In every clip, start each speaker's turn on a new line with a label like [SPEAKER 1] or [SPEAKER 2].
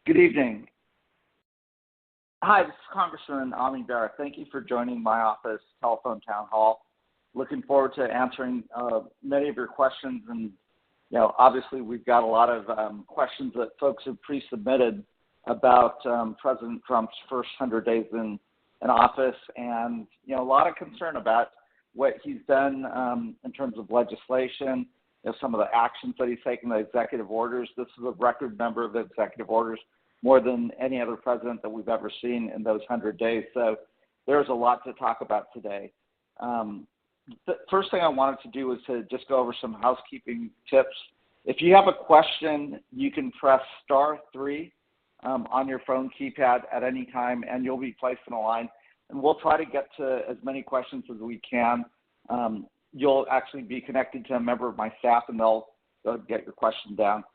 [SPEAKER 1] Good evening. Hi, this is Congressman Bera. Thank you for joining my office telephone town hall. Looking forward to answering many of your questions. And, obviously we've got a lot of questions that folks have pre-submitted about President Trump's first 100 days in office, and, a lot of concern about what he's done in terms of legislation, some of the actions that he's taken, the executive orders. This is a record number of executive orders, more than any other president that we've ever seen in those 100 days. So there's a lot to talk about today. The first thing I wanted to do was to just go over some housekeeping tips. If you have a question, you can press *3 on your phone keypad at any time, and you'll be placed in a line. And we'll try to get to as many questions as we can. You'll actually be connected to a member of my staff, and they'll get your question down.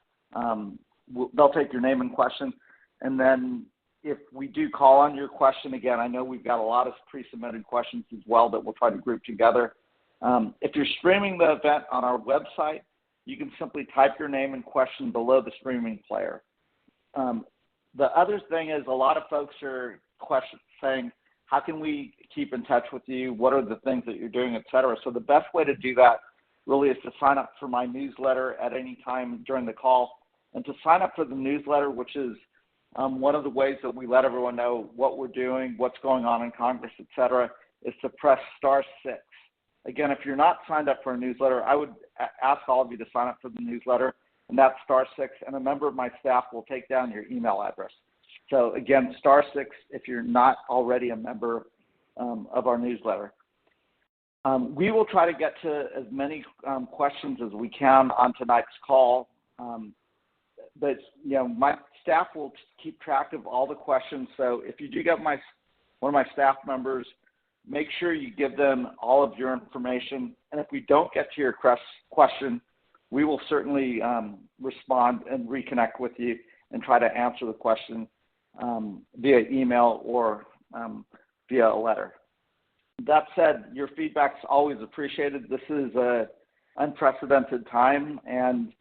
[SPEAKER 1] They'll take your name and question. And then if we do call on your question again, I know we've got a lot of pre-submitted questions as well that we'll try to group together. If you're streaming the event on our website, you can simply type your name and question below the streaming player. The other thing is a lot of folks are saying, how can we keep in touch with you? What are the things that you're doing, et cetera? So the best way to do that really is to sign up for my newsletter at any time during the call. And to sign up for the newsletter, which is one of the ways that we let everyone know what we're doing, what's going on in Congress, et cetera, is to press *6. Again, if you're not signed up for a newsletter, I would ask all of you to sign up for the newsletter, and that's *6, and a member of my staff will take down your email address. So again, *6 if you're not already a member of our newsletter. We will try to get to as many questions as we can on tonight's call. But, my staff will keep track of all the questions. So if you do get one of my staff members, make sure you give them all of your information. And if we don't get to your question, we will certainly respond and reconnect with you and try to answer the question via email or via a letter. That said, your feedback's always appreciated. This is an unprecedented time, and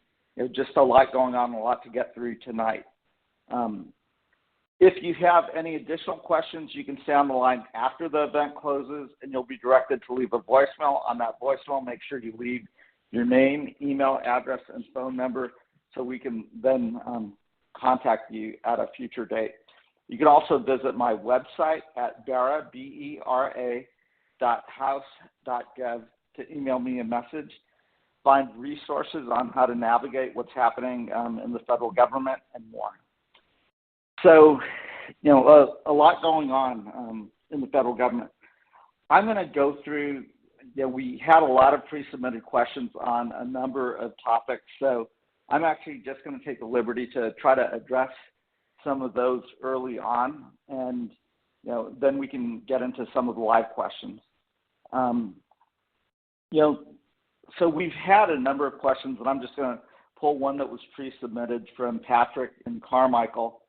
[SPEAKER 1] just a lot going on, a lot to get through tonight. If you have any additional questions, you can stay on the line after the event closes, and you'll be directed to leave a voicemail. On that voicemail, make sure you leave your name, email address, and phone number so we can then contact you at a future date. You can also visit my website at Bera, BERA.house.gov to email me a message, find resources on how to navigate what's happening in the federal government, and more. So, a lot going on in the federal government. I'm going to go through, we had a lot of pre-submitted questions on a number of topics, so I'm actually just going to take the liberty to try to address some of those early on, and then we can get into some of the live questions. So we've had a number of questions, and I'm just going to pull one that was pre-submitted from Patrick in Carmichael.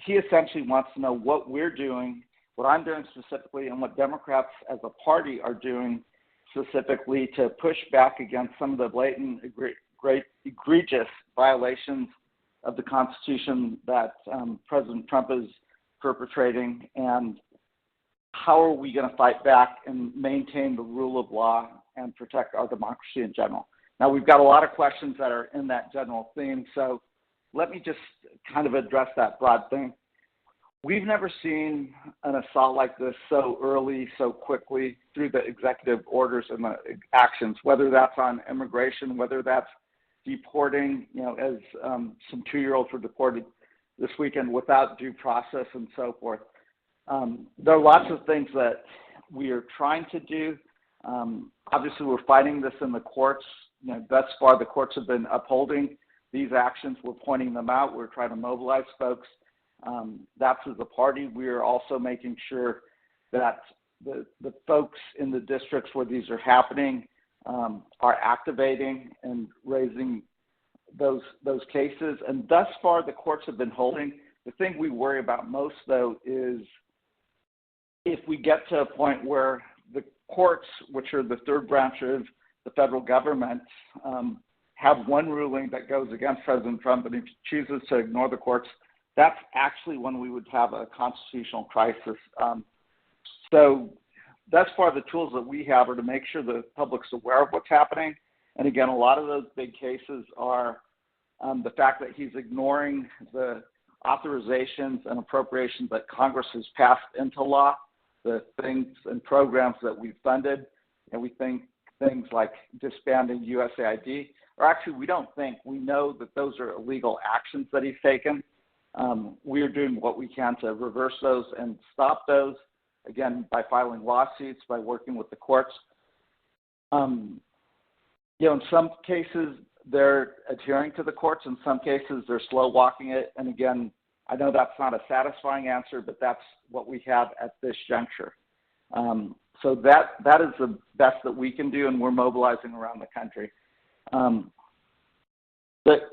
[SPEAKER 1] He essentially wants to know what we're doing, what I'm doing specifically, and what Democrats as a party are doing specifically to push back against some of the blatant, egregious violations of the Constitution that President Trump is perpetrating, and how are we going to fight back and maintain the rule of law and protect our democracy in general. Now, we've got a lot of questions that are in that general theme, so let me just kind of address that broad thing. We've never seen an assault like this so early, so quickly through the executive orders and the actions, whether that's on immigration, whether that's deporting, as some 2-year-olds were deported this weekend without due process and so forth. There are lots of things that we are trying to do. Obviously, we're fighting this in the courts. Thus far, the courts have been upholding these actions. We're pointing them out. We're trying to mobilize folks. That's as a party. We are also making sure that the folks in the districts where these are happening are activating and raising those cases. And thus far, the courts have been holding. The thing we worry about most, though, is if we get to a point where the courts, which are the third branch of the federal government, have one ruling that goes against President Trump, and if he chooses to ignore the courts that's actually when we would have a constitutional crisis. So that's part of the tools that we have are to make sure the public's aware of what's happening. And again, a lot of those big cases are the fact that he's ignoring the authorizations and appropriations that Congress has passed into law, the things and programs that we've funded, and we think things like disbanding USAID, or actually we don't think, we know that those are illegal actions that he's taken. We are doing what we can to reverse those and stop those, again, by filing lawsuits, by working with the courts. In some cases, they're adhering to the courts. In some cases, they're slow walking it. And again, I know that's not a satisfying answer, but that's what we have at this juncture. So that is the best that we can do, and we're mobilizing around the country.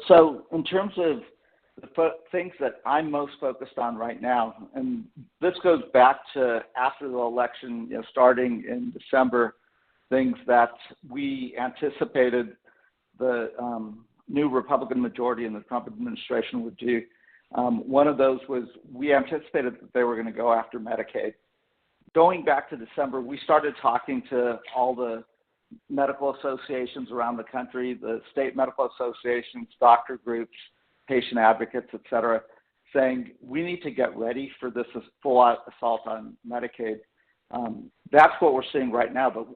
[SPEAKER 1] So in terms of the things that I'm most focused on right now, and this goes back to after the election, starting in December, things that we anticipated the new Republican majority in the Trump administration would do. One of those was we anticipated that they were going to go after Medicaid. Going back to December, we started talking to all the medical associations around the country, the state medical associations, doctor groups, patient advocates, et cetera, saying we need to get ready for this full-out assault on Medicaid. That's what we're seeing right now, but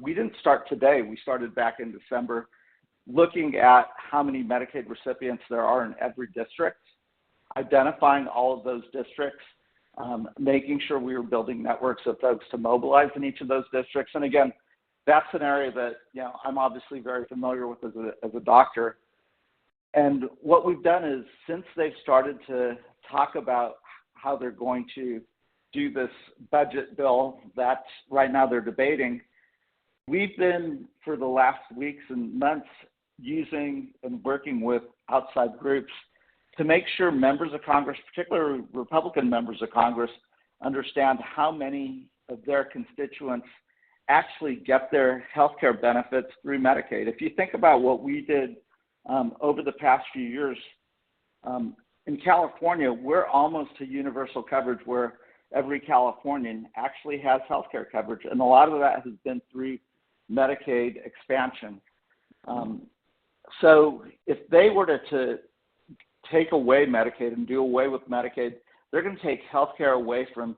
[SPEAKER 1] we didn't start today. We started back in December looking at how many Medicaid recipients there are in every district, identifying all of those districts, making sure we were building networks of folks to mobilize in each of those districts. And again, that's an area that I'm obviously very familiar with as a doctor. And what we've done is, since they've started to talk about how they're going to do this budget bill that right now they're debating, we've been, for the last weeks and months, using and working with outside groups to make sure members of Congress, particularly Republican members of Congress, understand how many of their constituents actually get their health care benefits through Medicaid. If you think about what we did over the past few years, in California, we're almost to universal coverage where every Californian actually has health care coverage, and a lot of that has been through Medicaid expansion. So if they were to take away Medicaid and do away with Medicaid, they're going to take health care away from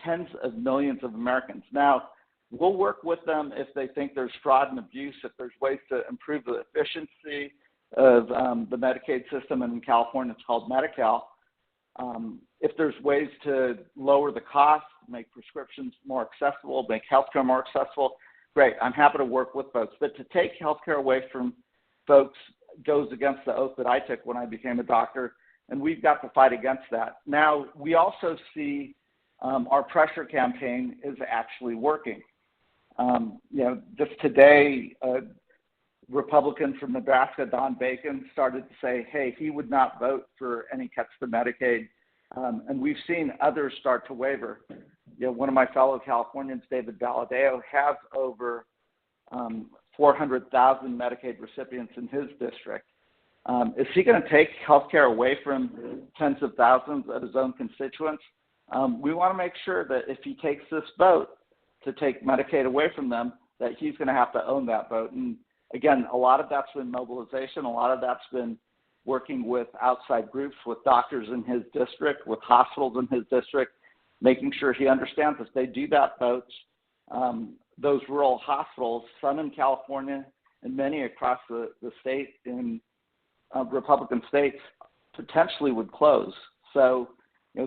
[SPEAKER 1] tens of millions of Americans. Now, we'll work with them if they think there's fraud and abuse, if there's ways to improve the efficiency of the Medicaid system, and in California it's called Medi-Cal. If there's ways to lower the cost, make prescriptions more accessible, make healthcare more accessible, great. I'm happy to work with folks. But to take healthcare away from folks goes against the oath that I took when I became a doctor, and we've got to fight against that. Now, we also see our pressure campaign is actually working. Just today, Republican from Nebraska, Don Bacon, started to say, hey, he would not vote for any cuts to Medicaid. And we've seen others start to waver. One of my fellow Californians, David Valadeo, has over 400,000 Medicaid recipients in his district. Is he going to take health care away from tens of thousands of his own constituents? We want to make sure that if he takes this vote to take Medicaid away from them, that he's going to have to own that vote. And again, a lot of that's been mobilization. A lot of that's been working with outside groups, with doctors in his district, with hospitals in his district, making sure he understands if they do that vote, those rural hospitals, some in California and many across the state in Republican states, potentially would close. So,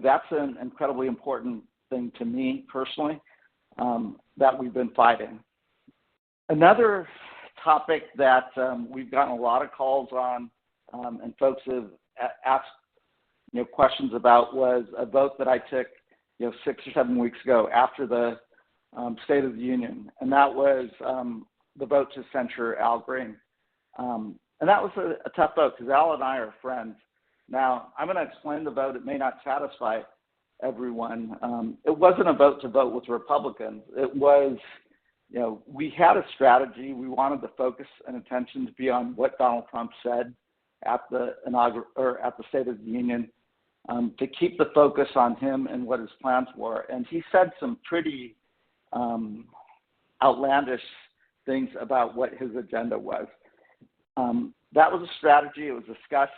[SPEAKER 1] that's an incredibly important thing to me personally that we've been fighting. Another topic that we've gotten a lot of calls on and folks have asked questions about was a vote that I took 6 or 7 weeks ago after the State of the Union, and that was the vote to censure Al Green. And that was a tough vote because Al and I are friends. Now, I'm going to explain the vote. It may not satisfy everyone. It wasn't a vote to vote with Republicans. It was, we had a strategy. We wanted the focus and attention to be on what Donald Trump said at the State of the Union. to keep the focus on him and what his plans were. And he said some pretty outlandish things about what his agenda was. That was a strategy. It was discussed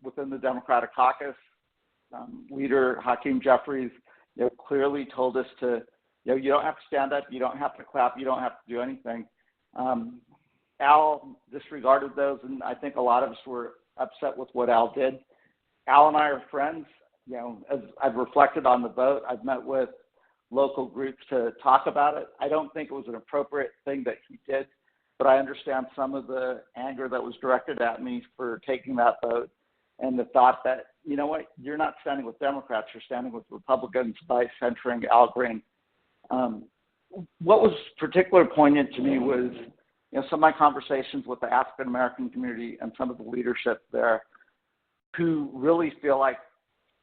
[SPEAKER 1] within the Democratic caucus. Leader Hakeem Jeffries, clearly told us to, you don't have to stand up, you don't have to clap, you don't have to do anything. Al disregarded those, and I think a lot of us were upset with what Al did. Al and I are friends. As I've reflected on the vote, I've met with local groups to talk about it. I don't think it was an appropriate thing that he did, but I understand some of the anger that was directed at me for taking that vote and the thought that, you know what, you're not standing with Democrats, you're standing with Republicans by censuring Al Green. What was particularly poignant to me was, some of my conversations with the African American community and some of the leadership there who really feel like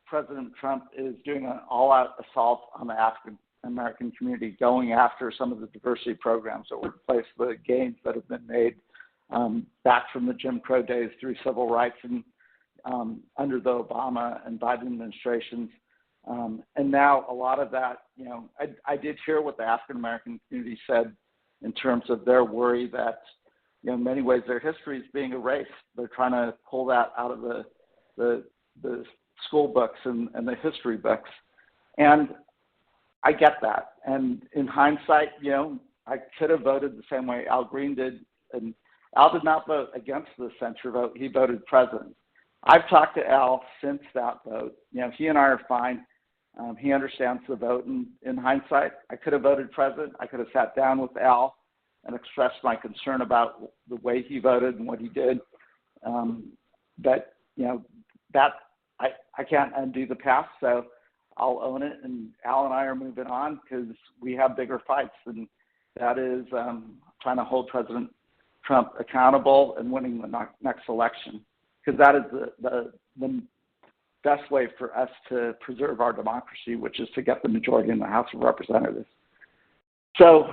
[SPEAKER 1] President Trump is doing an all-out assault on the African American community, going after some of the diversity programs that would replace the gains that have been made back from the Jim Crow days through civil rights and under the Obama and Biden administrations. And now a lot of that, I did hear what the African American community said in terms of their worry that, in many ways their history is being erased. They're trying to pull that out of the school books and the history books. And I get that. And in hindsight, I could have voted the same way Al Green did. And Al did not vote against the censure vote. He voted president. I've talked to Al since that vote. He and I are fine. He understands the vote. And in hindsight, I could have voted president. I could have sat down with Al and expressed my concern about the way he voted and what he did. But, that I can't undo the past, so I'll own it. And Al and I are moving on because we have bigger fights, and that is trying to hold President Trump accountable and winning the next election, because that is the best way for us to preserve our democracy, which is to get the majority in the House of Representatives. So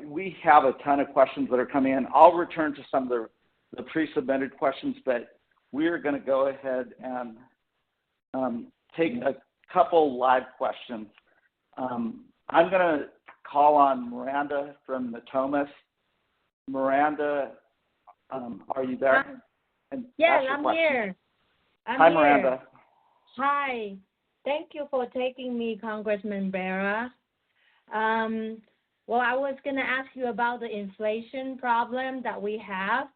[SPEAKER 1] we have a ton of questions that are coming in. I'll return to some of the pre-submitted questions, but we are going to go ahead and take a couple live questions. I'm going to call on Miranda from Natomas. Miranda, are you there?
[SPEAKER 2] Yes, I'm here.
[SPEAKER 1] Hi, Miranda.
[SPEAKER 2] Hi. Thank you for taking me, Congressman Bera. Well, I was going to ask you about the inflation problem that we have,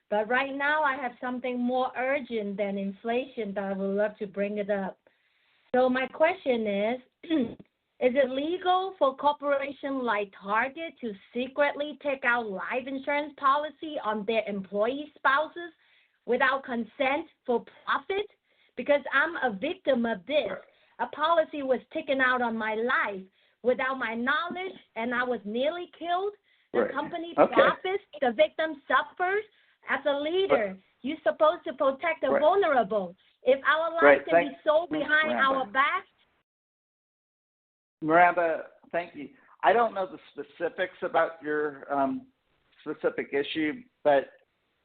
[SPEAKER 2] but right now I have something more urgent than inflation that I would love to bring it up. So my question is it legal for corporations like Target to secretly take out life insurance policy on their employee spouses without consent for profit? Because I'm a victim of this. A policy was taken out on my life without my knowledge, and I was nearly killed. The company profits, the victim suffers. As a leader, you're supposed to protect the vulnerable. If our lives can be sold behind our backs.
[SPEAKER 1] Miranda, thank you. I don't know the specifics about your specific issue, but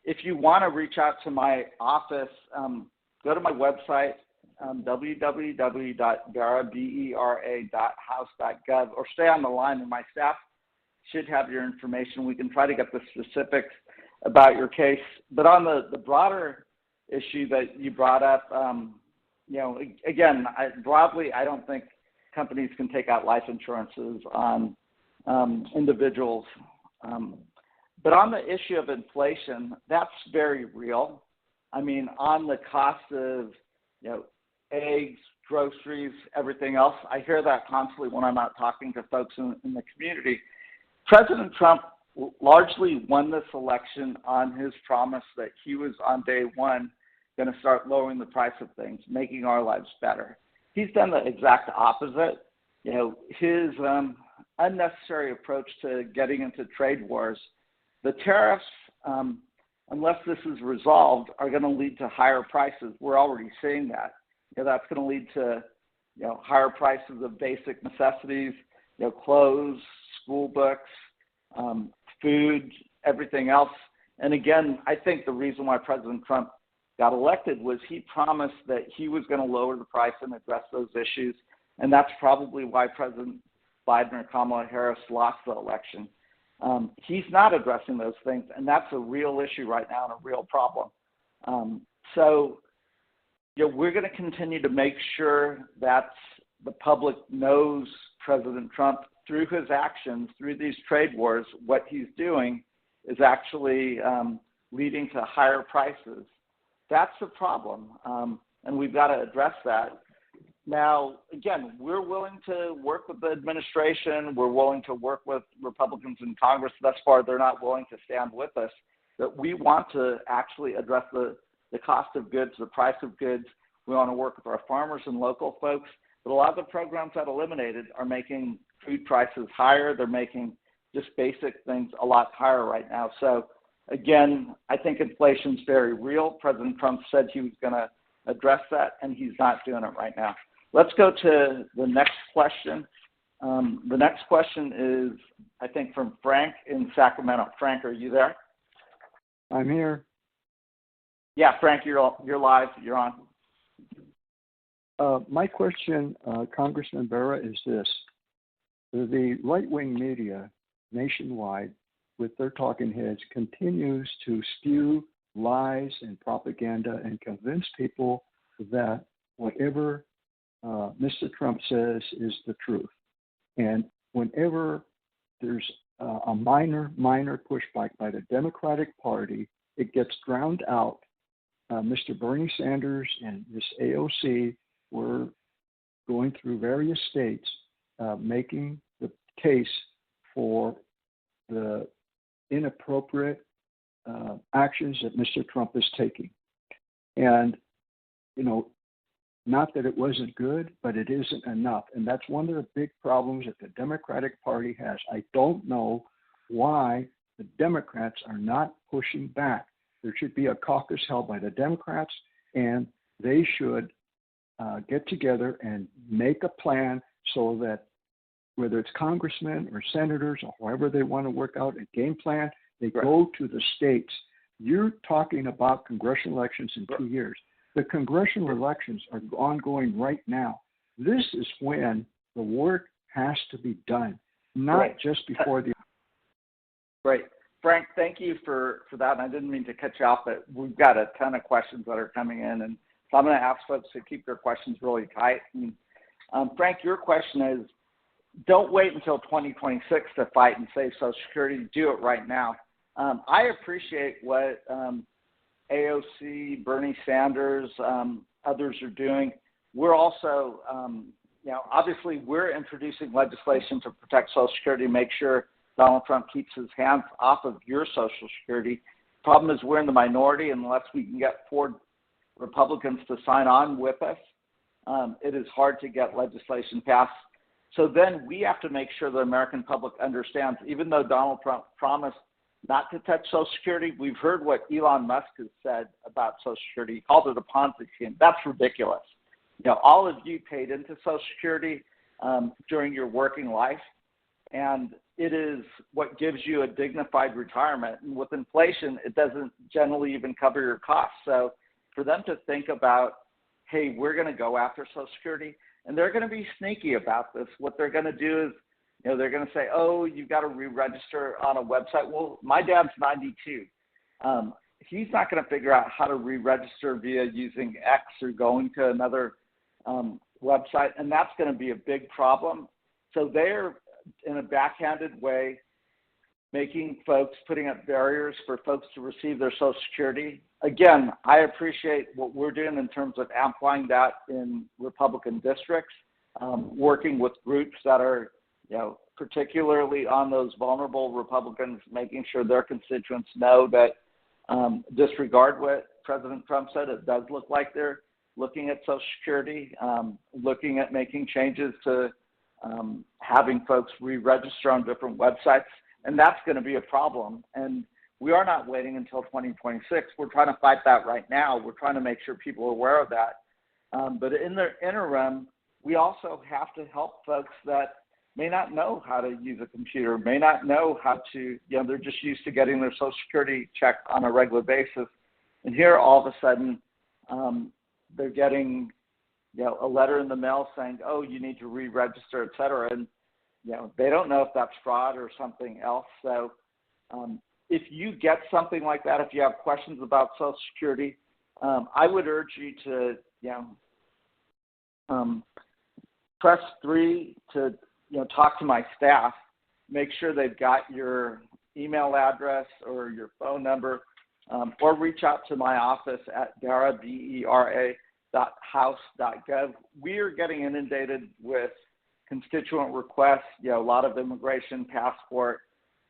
[SPEAKER 1] if you want to reach out to my office, go to my website, www.bera.house.gov, or stay on the line, and my staff should have your information. We can try to get the specifics about your case. But on the broader issue that you brought up, again, broadly, I don't think companies can take out life insurances on individuals. But on the issue of inflation, that's very real. I mean, on the cost of, eggs, groceries, everything else, I hear that constantly when I'm out talking to folks in the community. President Trump largely won this election on his promise that he was on day one going to start lowering the price of things, making our lives better. He's done the exact opposite. His unnecessary approach to getting into trade wars, the tariffs, unless this is resolved, are going to lead to higher prices. We're already seeing that. That's going to lead to, higher prices of basic necessities, clothes, school books, food, everything else. And again, I think the reason why President Trump got elected was he promised that he was going to lower the price and address those issues, and that's probably why President Biden or Kamala Harris lost the election. He's not addressing those things, and that's a real issue right now and a real problem. So we're going to continue to make sure that the public knows President Trump through his actions, through these trade wars. What he's doing is actually leading to higher prices. That's the problem, and we've got to address that. Now, again, we're willing to work with the administration. We're willing to work with Republicans in Congress. Thus far, they're not willing to stand with us. But we want to actually address the cost of goods, the price of goods. We want to work with our farmers and local folks. But a lot of the programs that eliminated are making food prices higher. They're making just basic things a lot higher right now. So, again, I think inflation's very real. President Trump said he was going to address that, and he's not doing it right now. Let's go to the next question. The next question is, I think, from Frank in Sacramento. Frank, are you there?
[SPEAKER 3] I'm here.
[SPEAKER 1] Yeah, Frank, you're live. You're on.
[SPEAKER 3] My question, Congressman Bera, is this. The right-wing media nationwide, with their talking heads, continues to spew lies and propaganda and convince people that whatever Mr. Trump says is the truth. And whenever there's a minor pushback by the Democratic Party, it gets drowned out. Mr. Bernie Sanders and Ms. AOC were going through various states making the case for the inappropriate actions that Mr. Trump is taking. And, not that it wasn't good, but it isn't enough. And that's one of the big problems that the Democratic Party has. I don't know why the Democrats are not pushing back. There should be a caucus held by the Democrats, and they should get together and make a plan so that whether it's congressmen or senators or however they want to work out a game plan, they go to the states. You're talking about congressional elections in 2 years. The congressional elections are ongoing right now. This is when the work has to be done, not just before the.
[SPEAKER 1] Great. Frank, thank you for that. And I didn't mean to cut you off, but we've got a ton of questions that are coming in. And so I'm going to ask folks to keep their questions really tight. And, Frank, your question is, don't wait until 2026 to fight and save Social Security. Do it right now. I appreciate what AOC, Bernie Sanders, others are doing. We're also, obviously we're introducing legislation to protect Social Security, make sure Donald Trump keeps his hands off of your Social Security. Problem is we're in the minority, and unless we can get 4 Republicans to sign on with us, it is hard to get legislation passed. So then we have to make sure the American public understands, even though Donald Trump promised not to touch Social Security, we've heard what Elon Musk has said about Social Security. He called it a Ponzi scheme. That's ridiculous. All of you paid into Social Security during your working life, and it is what gives you a dignified retirement. And with inflation, it doesn't generally even cover your costs. So for them to think about, hey, we're going to go after Social Security, and they're going to be sneaky about this. What they're going to do is, they're going to say, oh, you've got to re-register on a website. Well, my dad's 92. He's not going to figure out how to re-register via using X or going to another website, and that's going to be a big problem. So they're, in a backhanded way, putting up barriers for folks to receive their Social Security. Again, I appreciate what we're doing in terms of amplifying that in Republican districts, working with groups that are, particularly on those vulnerable Republicans, making sure their constituents know that disregard what President Trump said. It does look like they're looking at Social Security, looking at making changes to having folks re-register on different websites, and that's going to be a problem. And we are not waiting until 2026. We're trying to fight that right now. We're trying to make sure people are aware of that. But in the interim, we also have to help folks that may not know how to use a computer, may not know how to, they're just used to getting their Social Security check on a regular basis. And here, all of a sudden, they're getting, a letter in the mail saying, oh, you need to re-register, et cetera. And, they don't know if that's fraud or something else. So if you get something like that, if you have questions about Social Security, I would urge you to, press 3 to, talk to my staff. Make sure they've got your email address or your phone number, or reach out to my office at Bera, BERA.house.gov. We are getting inundated with constituent requests, a lot of immigration, passport,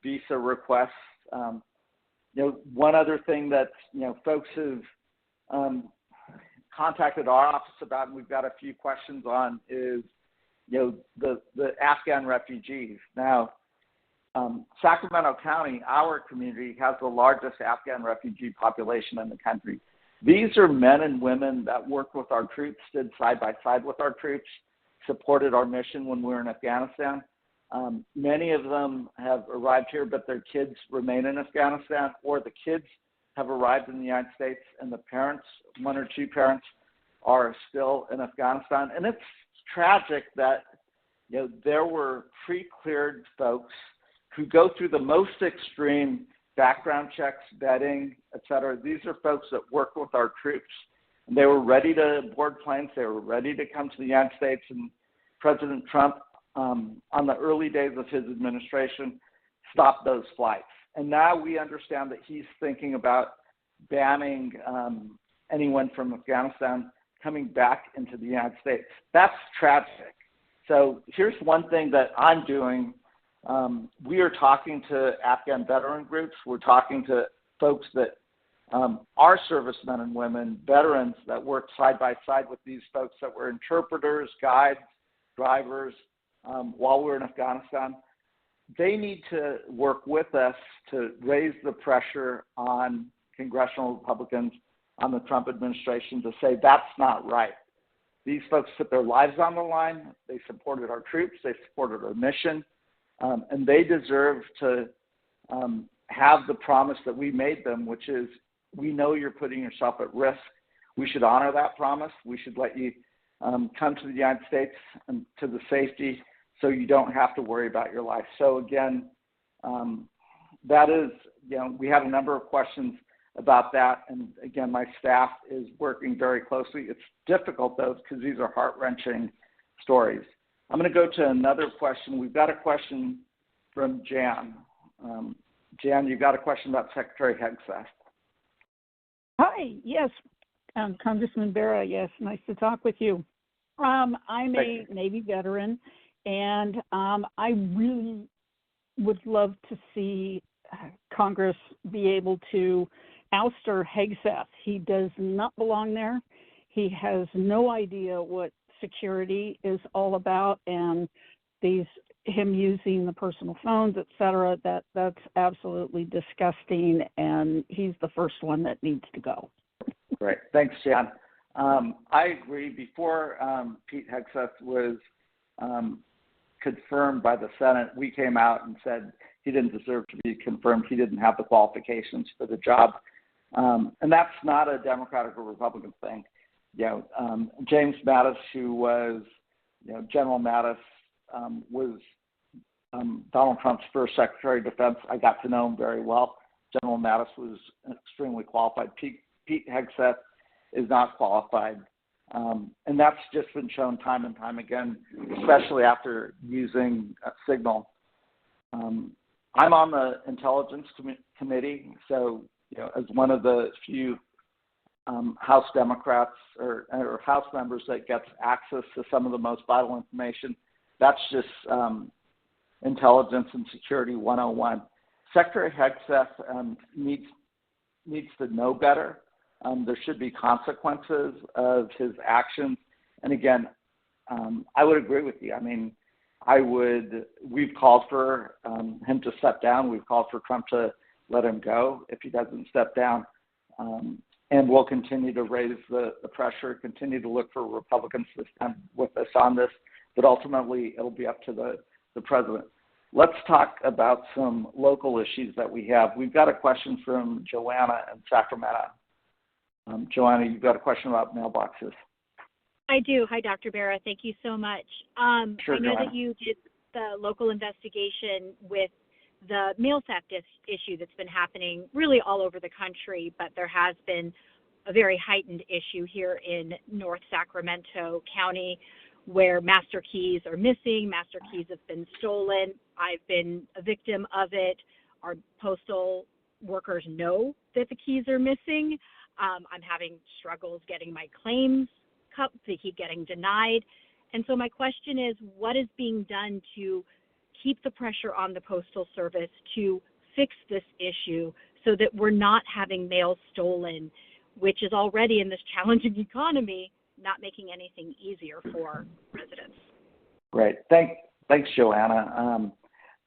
[SPEAKER 1] visa requests. One other thing that, folks have contacted our office about, and we've got a few questions on, is, the Afghan refugees. Now, Sacramento County, our community, has the largest Afghan refugee population in the country. These are men and women that worked with our troops, stood side by side with our troops, supported our mission when we were in Afghanistan. Many of them have arrived here, but their kids remain in Afghanistan, or the kids have arrived in the United States and the parents, one or two parents, are still in Afghanistan. And it's tragic that, there were pre-cleared folks who go through the most extreme background checks, vetting, et cetera. These are folks that work with our troops. And they were ready to board planes. They were ready to come to the United States. And President Trump, on the early days of his administration, stopped those flights. And now we understand that he's thinking about banning anyone from Afghanistan coming back into the United States. That's tragic. So here's one thing that I'm doing. We are talking to Afghan veteran groups. We're talking to folks that are servicemen and women, veterans that work side by side with these folks that were interpreters, guides, drivers while we were in Afghanistan. They need to work with us to raise the pressure on congressional Republicans, on the Trump administration, to say that's not right. These folks put their lives on the line. They supported our troops. They supported our mission. And they deserve to have the promise that we made them, which is, we know you're putting yourself at risk. We should honor that promise. We should let you come to the United States and to the safety so you don't have to worry about your life. So again, that is, we had a number of questions about that. And again, my staff is working very closely. It's difficult, though, because these are heart-wrenching stories. I'm going to go to another question. We've got a question from Jan. Jan, you've got a question about Secretary Hegseth.
[SPEAKER 4] Hi, yes, Congressman Bera, yes, nice to talk with you. I'm a Navy veteran, and I really would love to see Congress be able to ouster Hegseth. He does not belong there. He has no idea what security is all about, and him using the personal phones, et cetera, that's absolutely disgusting, and he's the first one that needs to go.
[SPEAKER 1] Great. Thanks, Jan. I agree. Before Pete Hegseth was confirmed by the Senate, we came out and said he didn't deserve to be confirmed. He didn't have the qualifications for the job. And that's not a Democratic or Republican thing. James Mattis, who was, General Mattis, was Donald Trump's first Secretary of Defense. I got to know him very well. General Mattis was extremely qualified. Pete Hegseth is not qualified. And that's just been shown time and time again, especially after using Signal. I'm on the Intelligence Committee, so as one of the few House Democrats or House members that gets access to some of the most vital information, that's just intelligence and security 101. Secretary Hegseth needs to know better. There should be consequences of his actions. And again, I would agree with you. I mean, we've called for him to step down. We've called for Trump to let him go if he doesn't step down. And we'll continue to raise the pressure, continue to look for Republicans to stand with us on this. But ultimately, it'll be up to the president. Let's talk about some local issues that we have. We've got a question from Joanna in Sacramento. Joanna, you've got a question about mailboxes.
[SPEAKER 5] I do. Hi, Dr. Bera. Thank you so much.
[SPEAKER 1] Sure,
[SPEAKER 5] I know
[SPEAKER 1] Joanna.
[SPEAKER 5] that you did the local investigation with the mail theft issue that's been happening really all over the country, but there has been a very heightened issue here in North Sacramento County where master keys are missing, master keys have been stolen. I've been a victim of it. Our postal workers know that the keys are missing. I'm having struggles getting my claims cut. They keep getting denied. And so my question is, what is being done to keep the pressure on the Postal Service to fix this issue so that we're not having mail stolen, which is already in this challenging economy, not making anything easier for residents?
[SPEAKER 1] Great. Thanks, Joanna.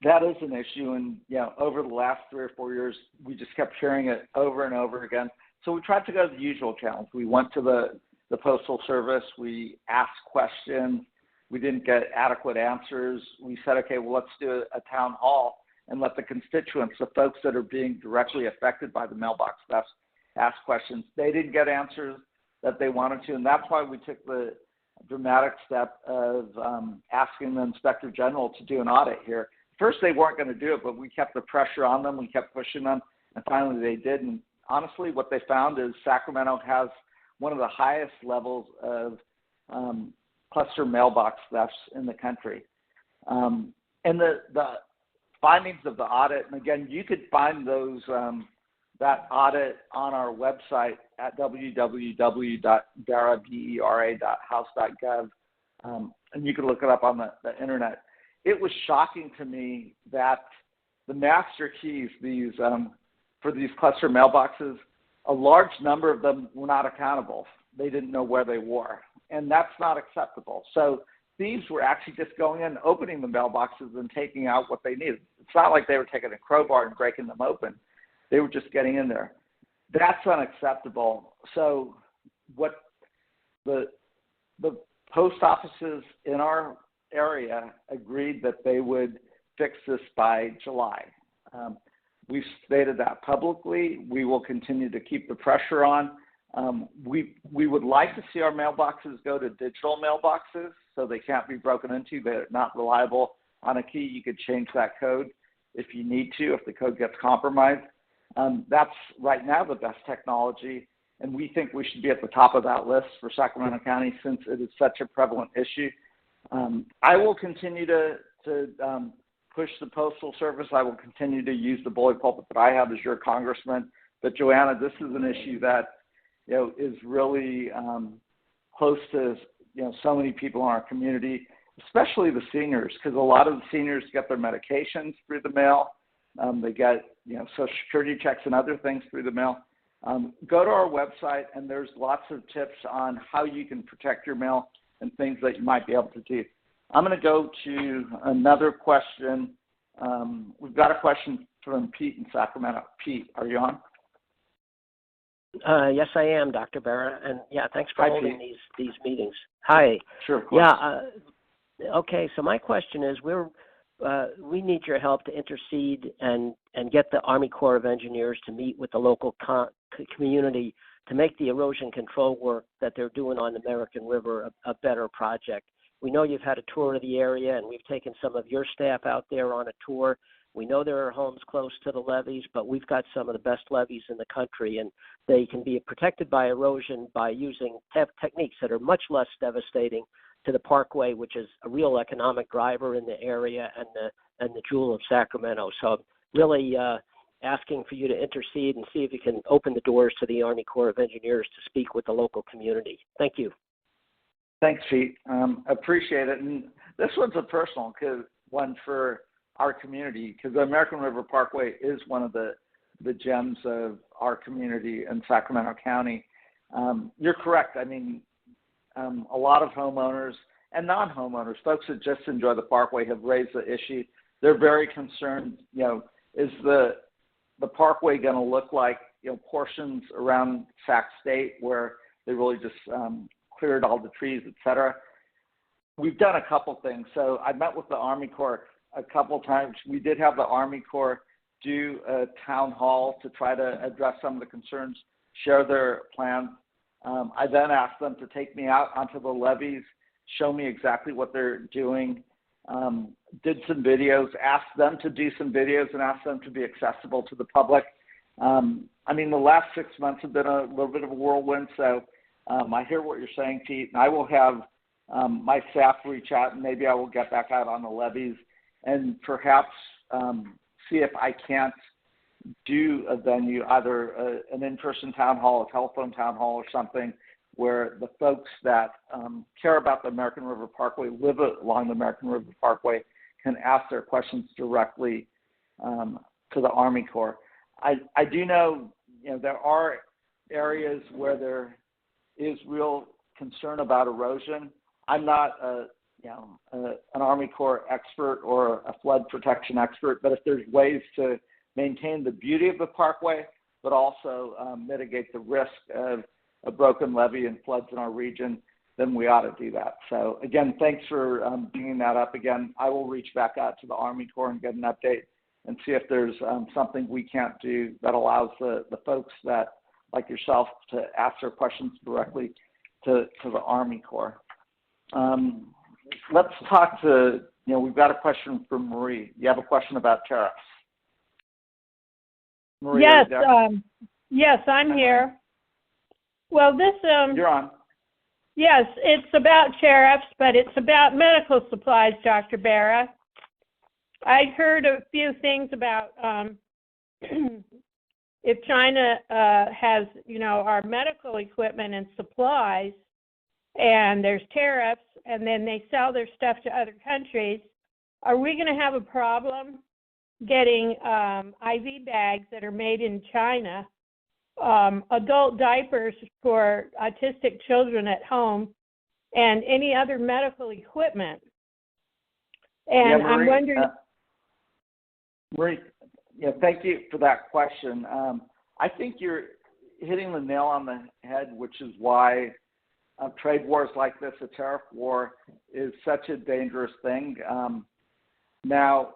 [SPEAKER 1] That is an issue, and over the last 3 or 4 years, we just kept hearing it over and over again. So we tried to go the usual channels. We went to the Postal Service. We asked questions. We didn't get adequate answers. We said, okay, well, let's do a town hall and let the constituents, the folks that are being directly affected by the mailbox theft, ask questions. They didn't get answers that they wanted to, and that's why we took the dramatic step of asking the Inspector General to do an audit here. First, they weren't going to do it, but we kept the pressure on them. We kept pushing them, and finally they did. And honestly, what they found is Sacramento has one of the highest levels of cluster mailbox thefts in the country. And the findings of the audit, and again, you could find those that audit on our website at www.bera.house.gov, and you can look it up on the internet. It was shocking to me that the master keys, these for these cluster mailboxes, a large number of them were not accountable. They didn't know where they were, and that's not acceptable. So thieves were actually just going in, opening the mailboxes and taking out what they needed. It's not like they were taking a crowbar and breaking them open. They were just getting in there. That's unacceptable. So what the post offices in our area agreed that they would fix this by July. We've stated that publicly. We will continue to keep the pressure on. We would like to see our mailboxes go to digital mailboxes so they can't be broken into. They're not reliable on a key. You could change that code if you need to, if the code gets compromised. That's right now the best technology, and we think we should be at the top of that list for Sacramento County since it is such a prevalent issue. I will continue to push the Postal Service. I will continue to use the bully pulpit that I have as your congressman. But Joanna, this is an issue that is really close to so many people in our community, especially the seniors, because a lot of the seniors get their medications through the mail. They get Social Security checks and other things through the mail. Go to our website, and there's lots of tips on how you can protect your mail and things that you might be able to do. I'm going to go to another question. We've got a question from Pete in Sacramento. Pete, are you on?
[SPEAKER 6] Yes, I am, Dr. Bera, and thanks for
[SPEAKER 1] Hi,
[SPEAKER 6] holding
[SPEAKER 1] Pete.
[SPEAKER 6] these meetings. Hi.
[SPEAKER 1] Sure, of course.
[SPEAKER 6] Okay. So my question is, we need your help to intercede and get the Army Corps of Engineers to meet with the local community to make the erosion control work that they're doing on the American River a better project. We know you've had a tour of the area, and we've taken some of your staff out there on a tour. We know there are homes close to the levees, but we've got some of the best levees in the country, and they can be protected by erosion by using techniques that are much less devastating to the parkway, which is a real economic driver in the area and the jewel of Sacramento. So really asking for you to intercede and see if you can open the doors to the Army Corps of Engineers to speak with the local community. Thank you.
[SPEAKER 1] Thanks, Pete. Appreciate it. And this one's a personal one for our community because the American River Parkway is one of the gems of our community in Sacramento County. You're correct. I mean, a lot of homeowners and non-homeowners, folks that just enjoy the parkway, have raised the issue. They're very concerned, is the parkway going to look like, portions around Sac State where they really just cleared all the trees, et cetera. We've done a couple things. So I met with the Army Corps a couple times. We did have the Army Corps do a town hall to try to address some of the concerns. share their plans. I then ask them to take me out onto the levees, show me exactly what they're doing, did some videos, asked them to do some videos and asked them to be accessible to the public. I mean, the last 6 months have been a little bit of a whirlwind, so I hear what you're saying, Pete, and I will have my staff reach out, and maybe I will get back out on the levees and perhaps see if I can't do a venue, either an in-person town hall, a telephone town hall, or something where the folks that care about the American River Parkway, live along the American River Parkway, can ask their questions directly to the Army Corps. I do know, there are areas where there is real concern about erosion. I'm not an Army Corps expert or a flood protection expert, but if there's ways to maintain the beauty of the parkway, but also mitigate the risk of a broken levee and floods in our region, then we ought to do that. So again, thanks for bringing that up again. I will reach back out to the Army Corps and get an update and see if there's something we can't do that allows the folks that, like yourself, to ask their questions directly to the Army Corps. Let's talk to, we've got a question from Marie. You have a question about tariffs. Marie,
[SPEAKER 4] yes, yes, I'm here. Well, this
[SPEAKER 1] you're on.
[SPEAKER 4] Yes, it's about tariffs, but it's about medical supplies, Dr. Bera. I heard a few things about if China has, our medical equipment and supplies, and there's tariffs, and then they sell their stuff to other countries, are we going to have a problem getting IV bags that are made in China, adult diapers for autistic children at home, and any other medical equipment? And
[SPEAKER 1] Marie,
[SPEAKER 4] I'm wondering...
[SPEAKER 1] Marie, thank you for that question. I think you're hitting the nail on the head, which is why trade wars like this, a tariff war, is such a dangerous thing. Now,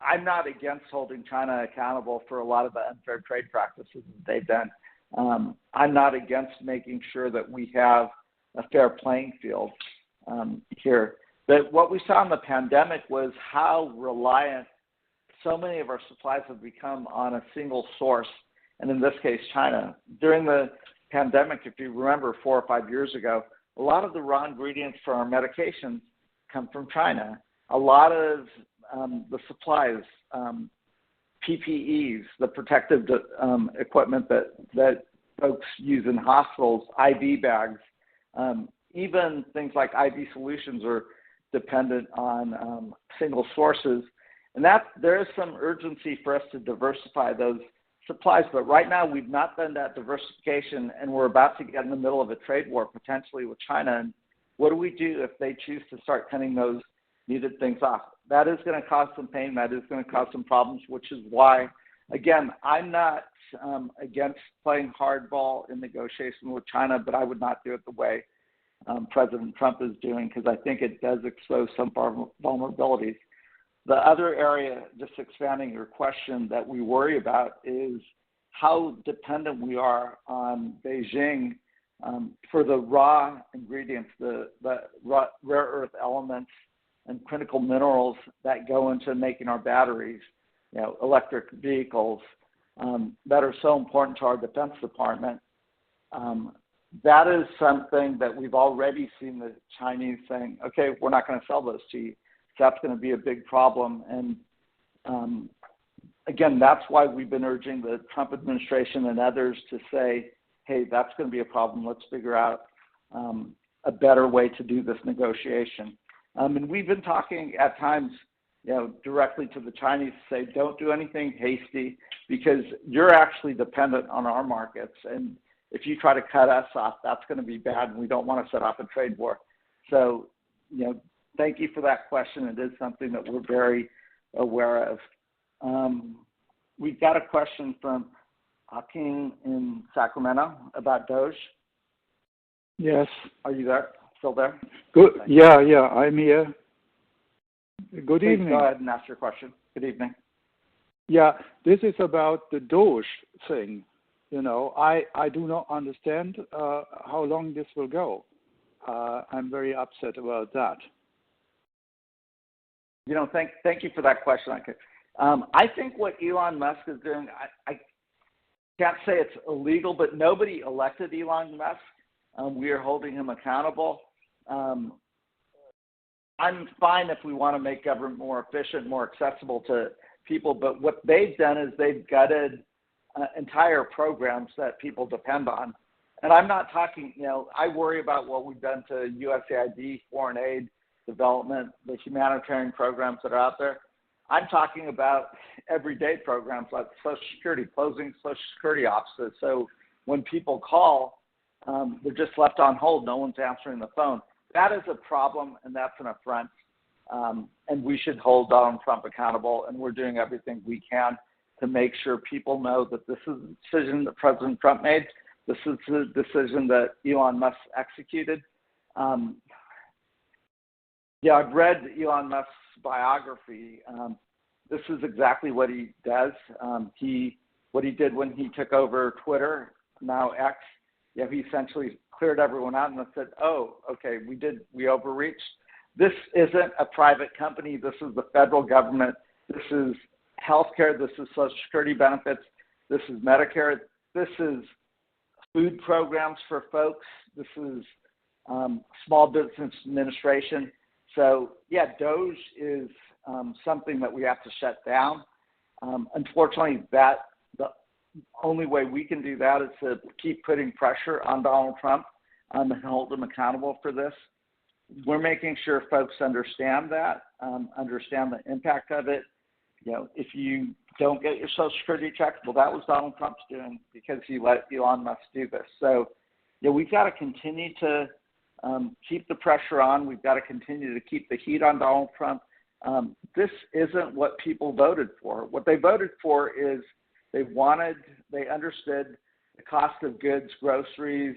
[SPEAKER 1] I'm not against holding China accountable for a lot of the unfair trade practices that they've done. I'm not against making sure that we have a fair playing field here. But what we saw in the pandemic was how reliant so many of our supplies have become on a single source, and in this case, China. During the pandemic, if you remember 4 or 5 years ago, a lot of the raw ingredients for our medications come from China. A lot of the supplies, PPEs, the protective equipment that folks use in hospitals, IV bags, even things like IV solutions are dependent on single sources. And that there is some urgency for us to diversify those supplies. But right now, we've not done that diversification, and we're about to get in the middle of a trade war potentially with China. And what do we do if they choose to start cutting those needed things off? That is going to cause some pain. That is going to cause some problems, which is why, again, I'm not against playing hardball in negotiation with China, but I would not do it the way President Trump is doing, because I think it does expose some vulnerabilities. The other area, just expanding your question, that we worry about is how dependent we are on Beijing for the raw ingredients, the rare earth elements and critical minerals that go into making our batteries, electric vehicles, that are so important to our Defense Department. That is something that we've already seen the Chinese saying, okay, we're not going to sell those to you. That's going to be a big problem. And again, that's why we've been urging the Trump administration and others to say, hey, that's going to be a problem. Let's figure out a better way to do this negotiation. And we've been talking at times, directly to the Chinese to say, don't do anything hasty, because you're actually dependent on our markets. And if you try to cut us off, that's going to be bad, and we don't want to set off a trade war. So, thank you for that question. It is something that we're very aware of. We've got a question from Akin in Sacramento about Doge.
[SPEAKER 3] Yes.
[SPEAKER 1] Are you there? Still there?
[SPEAKER 3] Good. Yeah, I'm here. Good
[SPEAKER 1] Please
[SPEAKER 3] evening.
[SPEAKER 1] go ahead and ask your question. Good evening.
[SPEAKER 3] Yeah, this is about the Doge thing. I do not understand how long this will go. I'm very upset about that.
[SPEAKER 1] Thank you for that question. I think what Elon Musk is doing, I can't say it's illegal, but nobody elected Elon Musk. We are holding him accountable. I'm fine if we want to make government more efficient, more accessible to people, but what they've done is they've gutted entire programs that people depend on. And I'm not talking, I worry about what we've done to USAID, foreign aid, development, the humanitarian programs that are out there. I'm talking about everyday programs like Social Security, closing Social Security offices. So when people call, they're just left on hold. No one's answering the phone. That is a problem, and that's an affront. And we should hold Donald Trump accountable, and we're doing everything we can to make sure people know that this is a decision that President Trump made. This is the decision that Elon Musk executed. I've read Elon Musk's biography. This is exactly what he does. What he did when he took over Twitter, now X, he essentially cleared everyone out and said, oh, okay, we overreached. This isn't a private company. This is the federal government. This is healthcare. This is Social Security benefits. This is Medicare. This is food programs for folks. This is small business administration. So, Doge is something that we have to shut down. Unfortunately, the only way we can do that is to keep putting pressure on Donald Trump and hold him accountable for this. We're making sure folks understand that, understand the impact of it. If you don't get your Social Security check, well, that was Donald Trump's doing because he let Elon Musk do this. So, we've got to continue to keep the pressure on. We've got to continue to keep the heat on Donald Trump. This isn't what people voted for. What they voted for is they understood the cost of goods, groceries,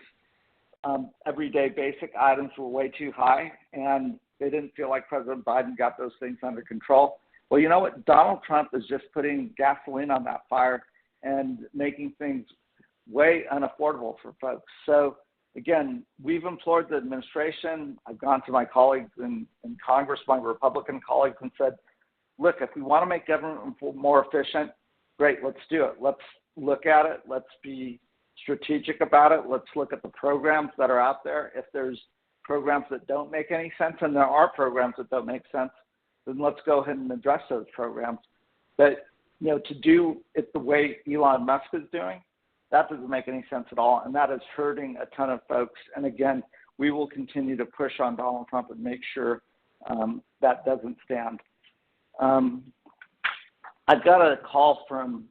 [SPEAKER 1] everyday basic items were way too high, and they didn't feel like President Biden got those things under control. Well, you know what? Donald Trump is just putting gasoline on that fire and making things way unaffordable for folks. So, again, we've implored the administration. I've gone to my colleagues in Congress, my Republican colleagues, and said, look, if we want to make government more efficient, great, let's do it. Let's look at it. Let's be strategic about it. Let's look at the programs that are out there. If there's programs that don't make any sense, and there are programs that don't make sense, then let's go ahead and address those programs. But, to do it the way Elon Musk is doing, that doesn't make any sense at all, and that is hurting a ton of folks. And again, we will continue to push on Donald Trump and make sure that doesn't stand. I've got a call from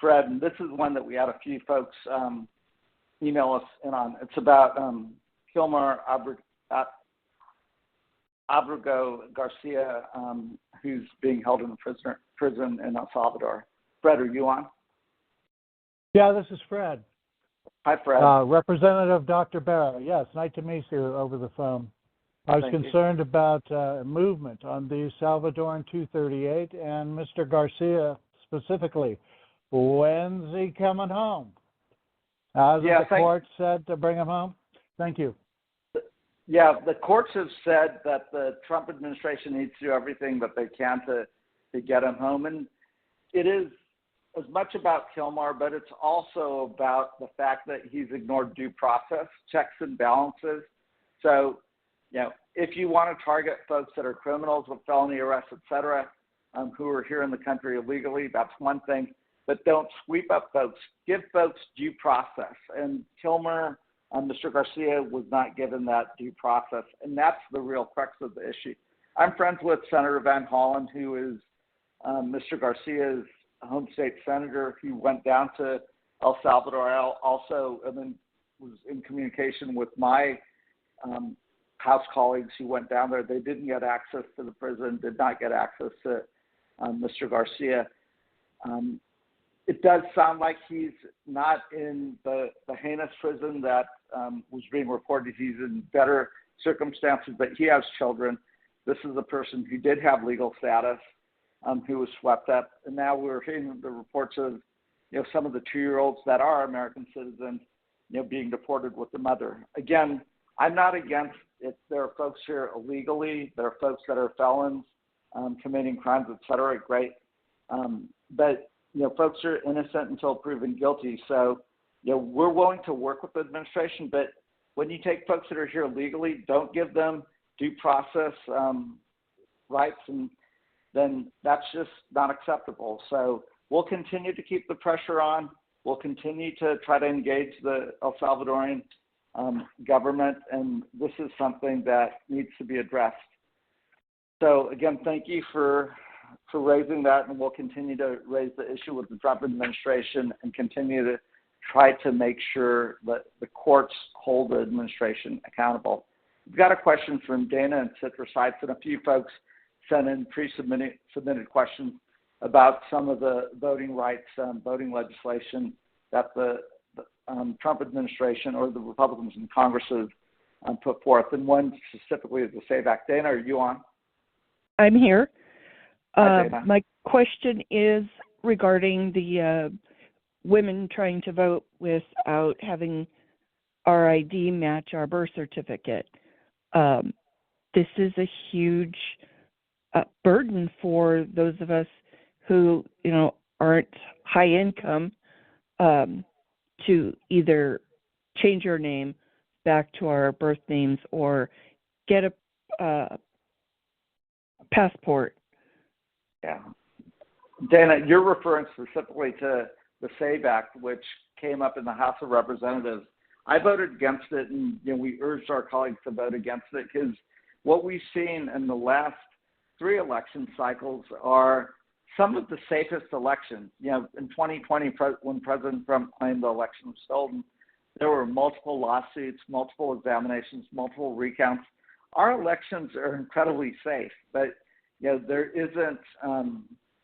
[SPEAKER 1] Fred, and this is one that we had a few folks email us in on. It's about Kilmer Abrego Garcia, who's being held in a prison in El Salvador. Fred, are you on?
[SPEAKER 7] Yeah, this is Fred.
[SPEAKER 1] Hi, Fred.
[SPEAKER 7] Representative Dr. Bera. Yes, nice to meet you over the phone. I was concerned about movement on the Salvadoran 238 and Mr. Garcia specifically. When's he coming home? Hasn't the court said to bring him home? Thank you.
[SPEAKER 1] Yeah, the courts have said that the Trump administration needs to do everything that they can to get him home. And it is as much about Kilmar, but it's also about the fact that he's ignored due process, checks and balances. So, if you want to target folks that are criminals with felony arrests, et cetera, who are here in the country illegally, that's one thing. But don't sweep up folks. Give folks due process. And Kilmer, Mr. Garcia, was not given that due process. And that's the real crux of the issue. I'm friends with Senator Van Hollen, who is Mr. Garcia's home state senator, who went down to El Salvador also, and then was in communication with my House colleagues who went down there. They didn't get access to the prison, did not get access to Mr. Garcia. It does sound like he's not in the heinous prison that was being reported. He's in better circumstances, but he has children. This is a person who did have legal status, who was swept up. And now we're hearing the reports of some of the 2-year-olds that are American citizens, being deported with the mother. Again, I'm not against it. There are folks here illegally. There are folks that are felons, committing crimes, et cetera. Great. But, folks are innocent until proven guilty. So, we're willing to work with the administration, but when you take folks that are here legally, don't give them due process rights, and then that's just not acceptable. So we'll continue to keep the pressure on. We'll continue to try to engage the El Salvadorian government, and this is something that needs to be addressed. So again, thank you for raising that, and we'll continue to raise the issue with the Trump administration and continue to try to make sure that the courts hold the administration accountable. We've got a question from Dana and Citrus Heights, and a few folks sent in submitted questions about some of the voting rights, voting legislation that the Trump administration or the Republicans in Congress have put forth, and one specifically is the SAVE Act. Dana, are you on?
[SPEAKER 8] I'm here.
[SPEAKER 1] Hi, Dana.
[SPEAKER 8] My question is regarding the women trying to vote without having our ID match our birth certificate. This is a huge burden for those of us who, aren't high income, to either change our name back to our birth names or get a passport.
[SPEAKER 1] Yeah. Dana, you're referring specifically to the SAVE Act, which came up in the House of Representatives. I voted against it, and we urged our colleagues to vote against it because what we've seen in the last 3 election cycles are some of the safest elections. In 2020, when President Trump claimed the election was stolen, there were multiple lawsuits, multiple examinations, multiple recounts. Our elections are incredibly safe, but there isn't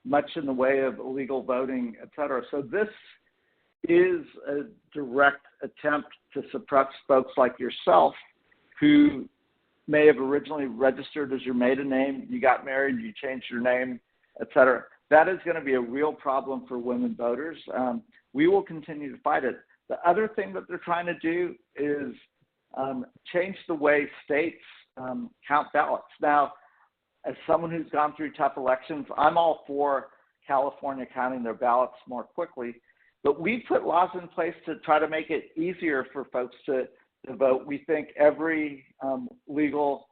[SPEAKER 1] much in the way of illegal voting, et cetera. So this is a direct attempt to suppress folks like yourself who may have originally registered as your maiden name, you got married, you changed your name, et cetera. That is going to be a real problem for women voters. We will continue to fight it. The other thing that they're trying to do is change the way states count ballots. Now, as someone who's gone through tough elections, I'm all for California counting their ballots more quickly, but we put laws in place to try to make it easier for folks to vote. We think every legal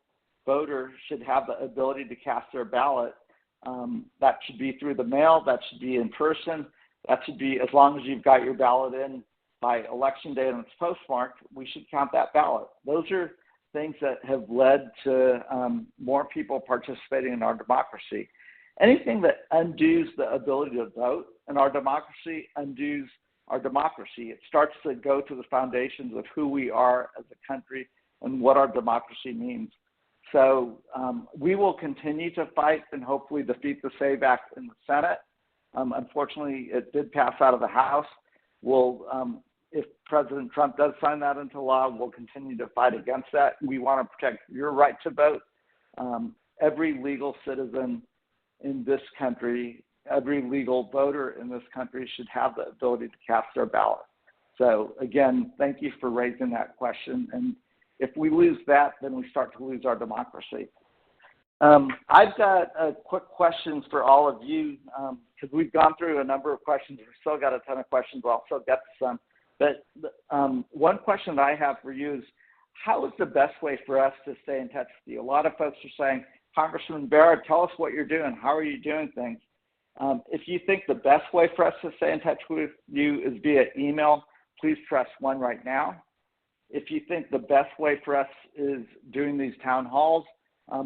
[SPEAKER 1] voter should have the ability to cast their ballot. That should be through the mail, that should be in person, that should be, as long as you've got your ballot in by election day and it's postmarked, we should count that ballot. Those are things that have led to more people participating in our democracy. Anything that undoes the ability to vote in our democracy undoes our democracy. It starts to go to the foundations of who we are as a country and what our democracy means. So we will continue to fight and hopefully defeat the SAVE Act in the Senate. Unfortunately, it did pass out of the House. If President Trump does sign that into law, we'll continue to fight against that. We want to protect your right to vote. Every legal citizen in this country, every legal voter in this country should have the ability to cast their ballot. So again, thank you for raising that question. And if we lose that, then we start to lose our democracy. I've got a quick question for all of you because we've gone through a number of questions. We've still got a ton of questions. We'll also get to some. But one question that I have for you is, how is the best way for us to stay in touch with you? A lot of folks are saying, Congressman Bera, tell us what you're doing. How are you doing things? If you think the best way for us to stay in touch with you is via email, please press 1 right now. If you think the best way for us is doing these town halls,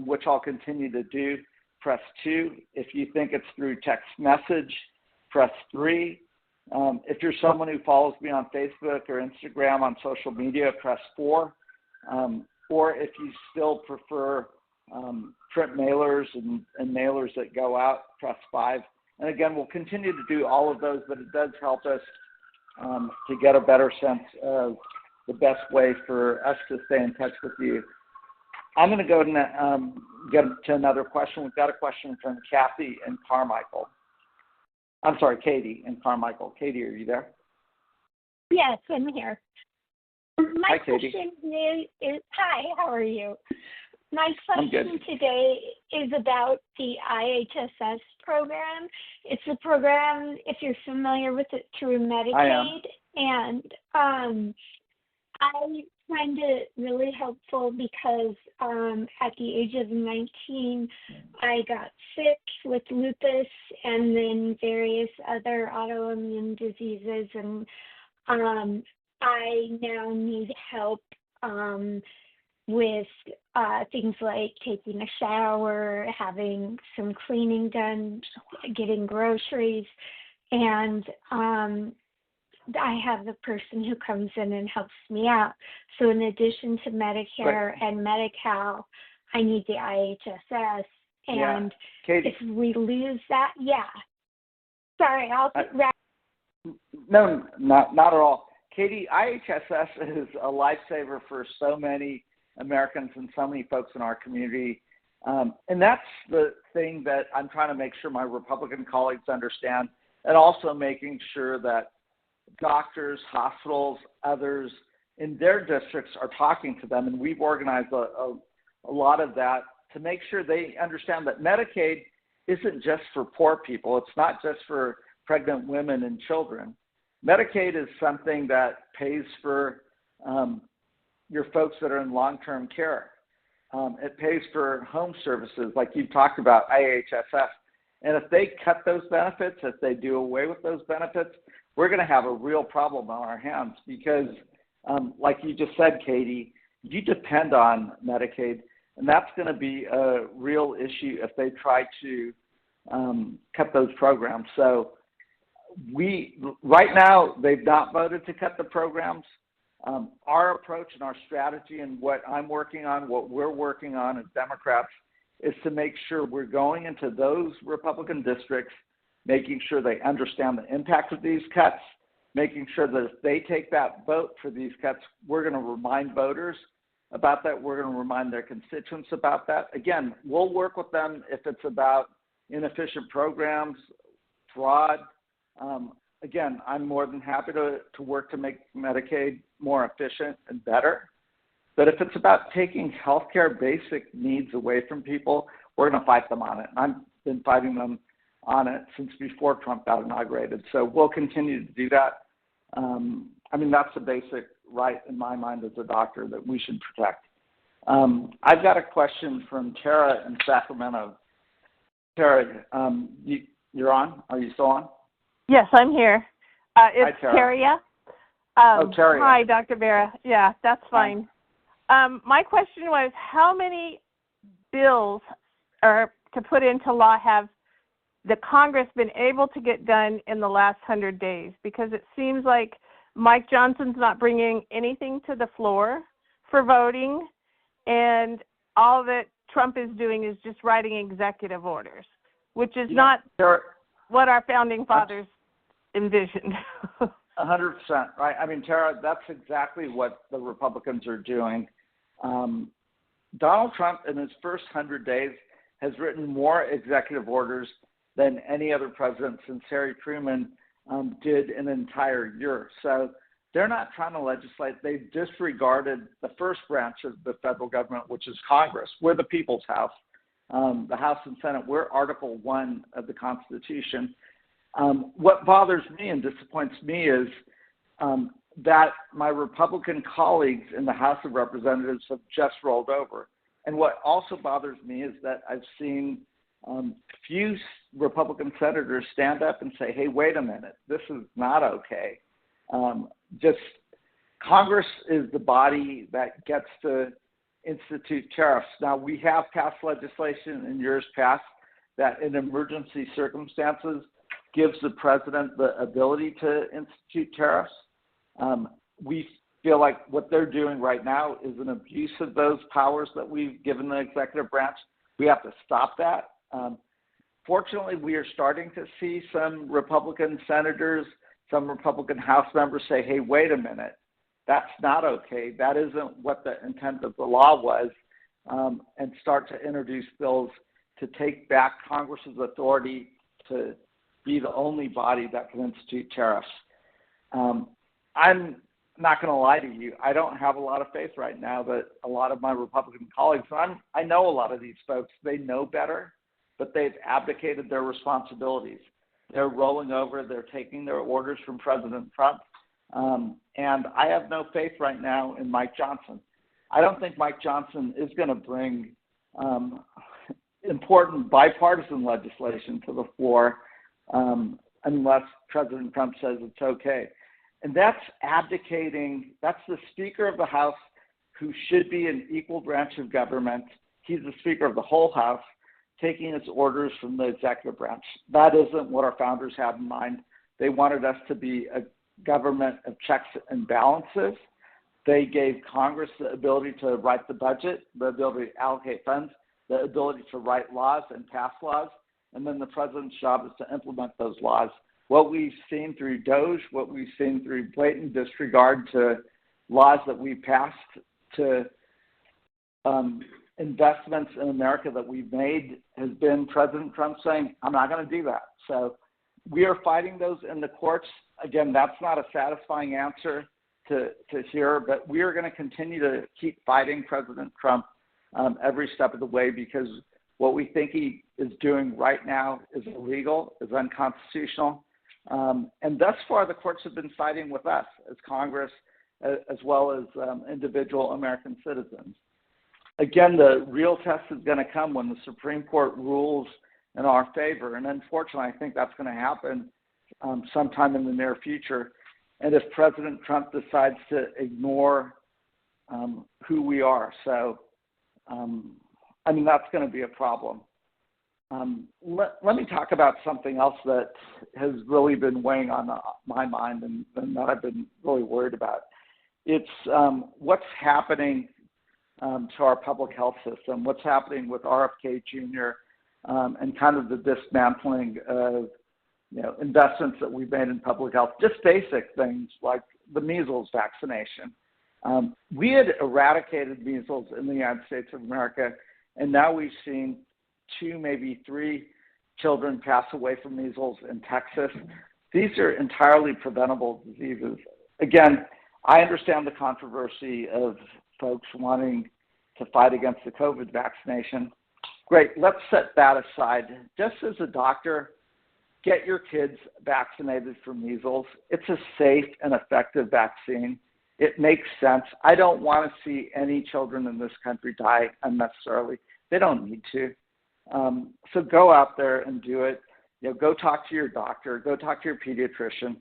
[SPEAKER 1] which I'll continue to do, press 2. If you think it's through text message, press 3. If you're someone who follows me on Facebook or Instagram on social media, press 4. Or if you still prefer print mailers and mailers that go out, press 5. And again, we'll continue to do all of those, but it does help us to get a better sense of the best way for us to stay in touch with you. I'm going to go and get to another question. We've got a question from Kathy and Carmichael. I'm sorry, Katie in Carmichael. Katie, are you there?
[SPEAKER 9] Yes, I'm here. My
[SPEAKER 1] Hi, Katie.
[SPEAKER 9] question is, hi, how are you? My
[SPEAKER 1] I'm good.
[SPEAKER 9] question today is about the IHSS program. It's a program, if you're familiar with it, through Medicaid. And I find it really helpful because at the age of 19, I got sick with lupus and then various other autoimmune diseases. And I now need help with things like taking a shower, having some cleaning done, getting groceries, and I have a person who comes in and helps me out. So in addition to Medicare and Medi-Cal, I need the IHSS. And
[SPEAKER 1] Katie.
[SPEAKER 9] if we lose that, sorry, I'll wrap.
[SPEAKER 1] No, not at all. Katie, IHSS is a lifesaver for so many Americans and so many folks in our community. And that's the thing that I'm trying to make sure my Republican colleagues understand, and also making sure that doctors, hospitals, others in their districts are talking to them. And we've organized a lot of that to make sure they understand that Medicaid isn't just for poor people. It's not just for pregnant women and children. Medicaid is something that pays for your folks that are in long-term care. It pays for home services like you've talked about, IHSS. And if they cut those benefits, if they do away with those benefits, we're going to have a real problem on our hands because, like you just said, Katie, you depend on Medicaid, and that's going to be a real issue if they try to cut those programs. So right now, they've not voted to cut the programs. Our approach and our strategy and what I'm working on, what we're working on as Democrats, is to make sure we're going into those Republican districts, making sure they understand the impact of these cuts, making sure that if they take that vote for these cuts, we're going to remind voters about that. We're going to remind their constituents about that. Again, we'll work with them if it's about inefficient programs, fraud. Again, I'm more than happy to work to make Medicaid more efficient and better. But if it's about taking healthcare basic needs away from people, we're going to fight them on it. And I've been fighting them on it since before Trump got inaugurated. So we'll continue to do that. That's a basic right in my mind as a doctor that we should protect. I've got a question from Tara in Sacramento. Tara, you're on? Are you still on?
[SPEAKER 10] Yes, I'm here. It's
[SPEAKER 1] Hi, Tara.
[SPEAKER 10] Teria.
[SPEAKER 1] Teria.
[SPEAKER 10] Hi, Dr. Bera. Yeah, that's fine. My question was, how many bills are to put into law have the Congress been able to get done in the last 100 days? Because it seems like Mike Johnson's not bringing anything to the floor for voting, and all that Trump is doing is just writing executive orders, which is not what our founding fathers envisioned.
[SPEAKER 1] 100%, right? Tara, that's exactly what the Republicans are doing. Donald Trump, in his first 100 days, has written more executive orders than any other president since Harry Truman did in an entire year. So they're not trying to legislate. They've disregarded the first branch of the federal government, which is Congress. We're the people's house. The House and Senate, we're Article 1 of the Constitution. What bothers me and disappoints me is that my Republican colleagues in the House of Representatives have just rolled over. And what also bothers me is that I've seen few Republican senators stand up and say, hey, wait a minute, this is not okay. Congress is the body that gets to institute tariffs. Now, we have passed legislation in years past that in emergency circumstances gives the president the ability to institute tariffs. We feel like what they're doing right now is an abuse of those powers that we've given the executive branch. We have to stop that. Fortunately, we are starting to see some Republican senators, some Republican House members say, hey, wait a minute, that's not okay. That isn't what the intent of the law was, and start to introduce bills to take back Congress's authority to, be the only body that can institute tariffs. I'm not going to lie to you. I don't have a lot of faith right now that a lot of my Republican colleagues, I know a lot of these folks, they know better, but they've abdicated their responsibilities. They're rolling over. They're taking their orders from President Trump. And I have no faith right now in Mike Johnson. I don't think Mike Johnson is going to bring important bipartisan legislation to the floor unless President Trump says it's okay. And that's abdicating. That's the Speaker of the House, who should be an equal branch of government. He's the Speaker of the whole House, taking his orders from the executive branch. That isn't what our founders had in mind. They wanted us to be a government of checks and balances. They gave Congress the ability to write the budget, the ability to allocate funds, the ability to write laws and pass laws, and then the president's job is to implement those laws. What we've seen through DOGE, what we've seen through blatant disregard to laws that we passed, to investments in America that we've made, has been President Trump saying, I'm not going to do that. So we are fighting those in the courts. Again, that's not a satisfying answer to hear, but we are going to continue to keep fighting President Trump every step of the way, because what we think he is doing right now is illegal, is unconstitutional. And thus far, the courts have been siding with us as Congress, as well as individual American citizens. Again, the real test is going to come when the Supreme Court rules in our favor. And unfortunately, I think that's going to happen sometime in the near future. And if President Trump decides to ignore who we are. So, that's going to be a problem. Let me talk about something else that has really been weighing on my mind and that I've been really worried about. It's what's happening to our public health system, what's happening with RFK Jr., and kind of the dismantling of investments that we've made in public health, just basic things like the measles vaccination. We had eradicated measles in the United States of America, and now we've seen 2, maybe 3 children pass away from measles in Texas. These are entirely preventable diseases. Again, I understand the controversy of folks wanting to fight against the COVID vaccination. Great, let's set that aside. Just as a doctor, get your kids vaccinated for measles. It's a safe and effective vaccine. It makes sense. I don't want to see any children in this country die unnecessarily. They don't need to. So go out there and do it. Go talk to your doctor. Go talk to your pediatrician.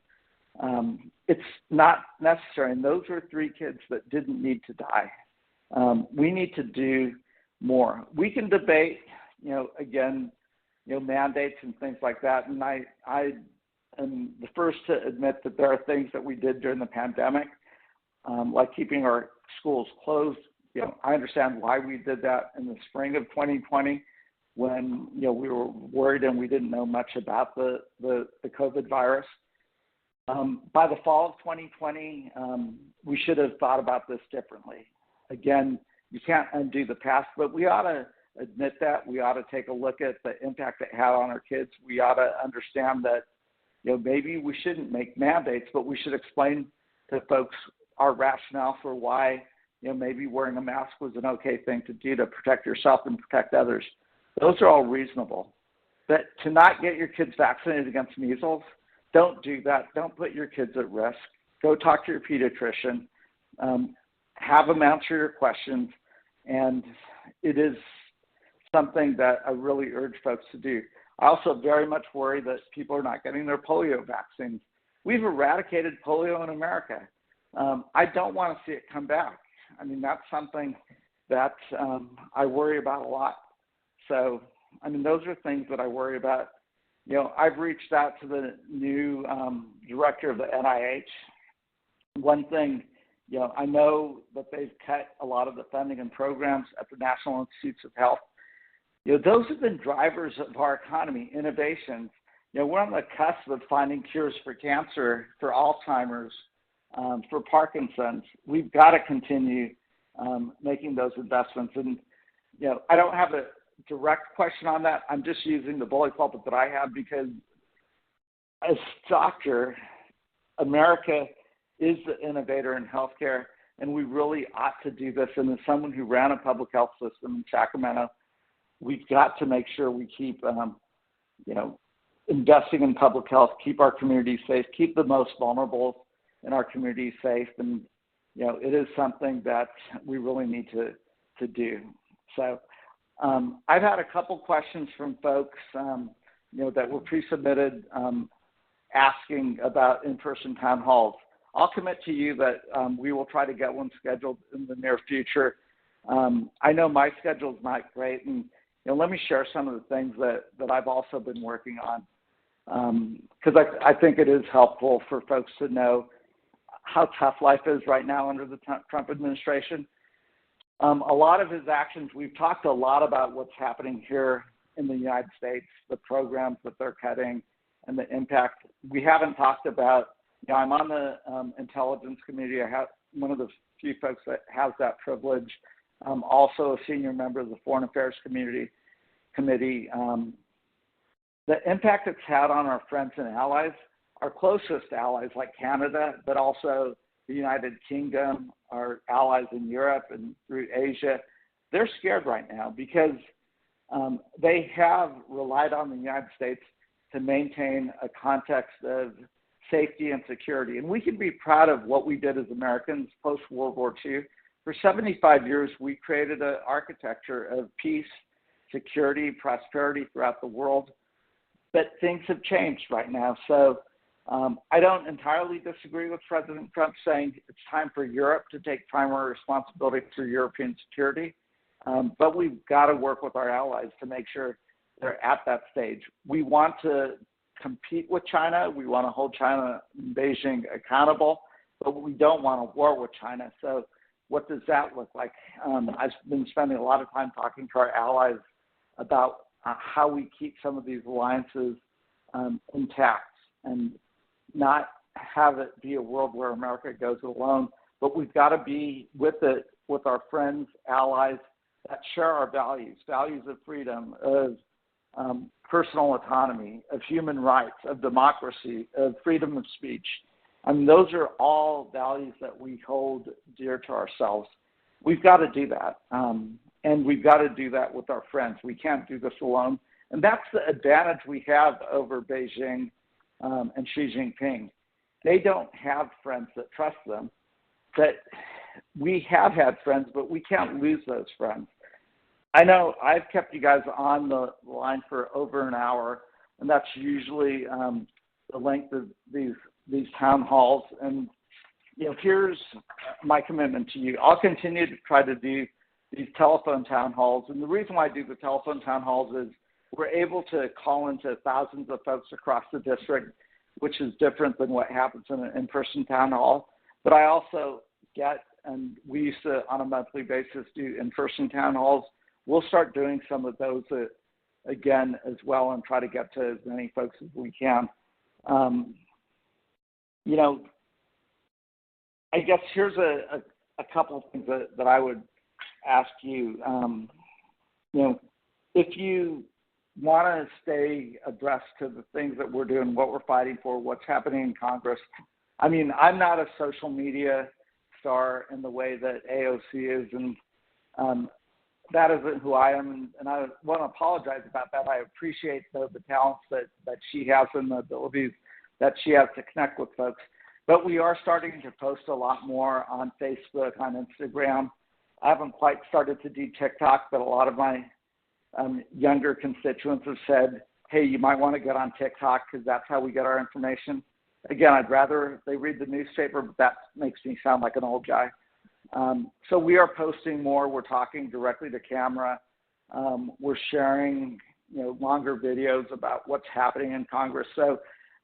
[SPEAKER 1] It's not necessary. And those were 3 kids that didn't need to die. We need to do more. We can debate, mandates and things like that. And I am the first to admit that there are things that we did during the pandemic, like keeping our schools closed. I understand why we did that in the spring of 2020 when, we were worried and we didn't know much about the COVID virus. By the fall of 2020, we should have thought about this differently. Again, you can't undo the past, but we ought to admit that. We ought to take a look at the impact it had on our kids. We ought to understand that, maybe we shouldn't make mandates, but we should explain to folks our rationale for why, maybe wearing a mask was an okay thing to do to protect yourself and protect others. Those are all reasonable. But to not get your kids vaccinated against measles, don't do that. Don't put your kids at risk. Go talk to your pediatrician. Have them answer your questions. And it is something that I really urge folks to do. I also very much worry that people are not getting their polio vaccines. We've eradicated polio in America. I don't want to see it come back. That's something that I worry about a lot. So, those are things that I worry about. I've reached out to the new director of the NIH. One thing, I know that they've cut a lot of the funding and programs at the National Institutes of Health. Those have been drivers of our economy, innovations. We're on the cusp of finding cures for cancer, for Alzheimer's, for Parkinson's. We've got to continue making those investments. And, I don't have a direct question on that. I'm just using the bully pulpit that I have because as doctor, America is the innovator in healthcare, and we really ought to do this. And as someone who ran a public health system in Sacramento, we've got to make sure we keep, investing in public health, keep our communities safe, keep the most vulnerable in our communities safe. And, it is something that we really need to do. So I've had a couple questions from folks, that were pre-submitted asking about in-person town halls. I'll commit to you that we will try to get one scheduled in the near future. I know my schedule's not great, and let me share some of the things that I've also been working on, because I think it is helpful for folks to know how tough life is right now under the Trump administration. A lot of his actions, we've talked a lot about what's happening here in the United States, the programs that they're cutting and the impact. We haven't talked about, I'm on the Intelligence Committee. I have one of the few folks that has that privilege. I'm also a senior member of the Foreign Affairs Committee. The impact it's had on our friends and allies, our closest allies like Canada, but also the United Kingdom, our allies in Europe and through Asia, they're scared right now because they have relied on the United States to maintain a context of safety and security. And we can be proud of what we did as Americans post-World War II. For 75 years, we created an architecture of peace, security, prosperity throughout the world. But things have changed right now. So I don't entirely disagree with President Trump saying it's time for Europe to take primary responsibility for European security. But we've got to work with our allies to make sure they're at that stage. We want to compete with China. We want to hold China and Beijing accountable, but we don't want a war with China. So what does that look like? I've been spending a lot of time talking to our allies about how we keep some of these alliances intact and not have it be a world where America goes alone, but we've got to be with it, with our friends, allies that share our values of freedom, of personal autonomy, of human rights, of democracy, of freedom of speech. I mean, those are all values that we hold dear to ourselves. We've got to do that. And we've got to do that with our friends. We can't do this alone. And that's the advantage we have over Beijing and Xi Jinping. They don't have friends that trust them. But we have had friends, but we can't lose those friends. I know I've kept you guys on the line for over an hour, and that's usually the length of these town halls. And here's my commitment to you. I'll continue to try to do these telephone town halls. And the reason why I do the telephone town halls is we're able to call into thousands of folks across the district, which is different than what happens in an in-person town hall. But I also and we used to, on a monthly basis, do in-person town halls. We'll start doing some of those again as well and try to get to as many folks as we can. I guess here's a couple of things that I would ask you. If you want to stay abreast to the things that we're doing, what we're fighting for, what's happening in Congress. I mean, I'm not a social media star in the way that AOC is, and that isn't who I am, and I want to apologize about that. I appreciate the talents that she has and the abilities that she has to connect with folks. But we are starting to post a lot more on Facebook, on Instagram. I haven't quite started to do TikTok, but a lot of my younger constituents have said, hey, you might want to get on TikTok because that's how we get our information. Again, I'd rather they read the newspaper, but that makes me sound like an old guy. So we are posting more. We're talking directly to camera. We're sharing, longer videos about what's happening in Congress. So